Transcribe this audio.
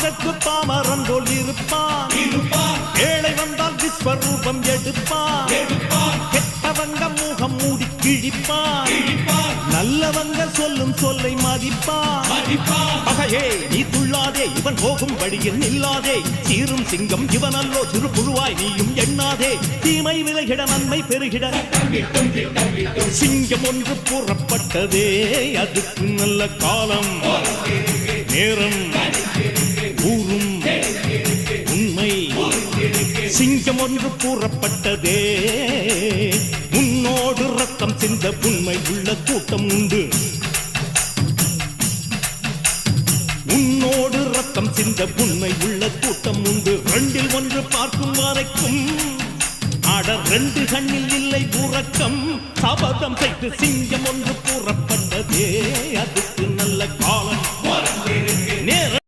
அதற்கு பாமரன் போல் இருப்பான். ஏழை வந்தால் விஸ்வரூபம் எடுப்பான். கெட்டவங்க முகம் மூடி கிழிப்பான். நல்லவங்க சொல்லும் சொல்லை மதிப்பான். பகையே நீ துள்ளாதே, இவன் போகும் வழியில் நில்லாதே. சீரும் சிங்கம் இவனல்லோ, சிறு புழுவாய் நீயும் எண்ணாதே. தீமை விலகிட நன்மை பெருகிட சிங்கம் ஒன்று புறப்பட்டதே. அதுக்கு நல்ல காலம் நேரம் ஊரும் உண்மை. சிங்கம் ஒன்று கூறப்பட்டதே. உன்னோடு ரத்தம் சிந்த உண்மை உள்ள கூட்டம் உண்டு. உன்னோடு ரத்தம் சிந்த உண்மை உள்ள கூட்டம் உண்டு. ரெண்டில் ஒன்று பார்க்கும் வரைக்கும் ஆட ரெண்டு கண்ணில் இல்லை உறக்கம். சபதம் செய்து சிங்கம் ஒன்று கூறப்பட்டதே. அதுக்கு நல்ல காலம் நேரம்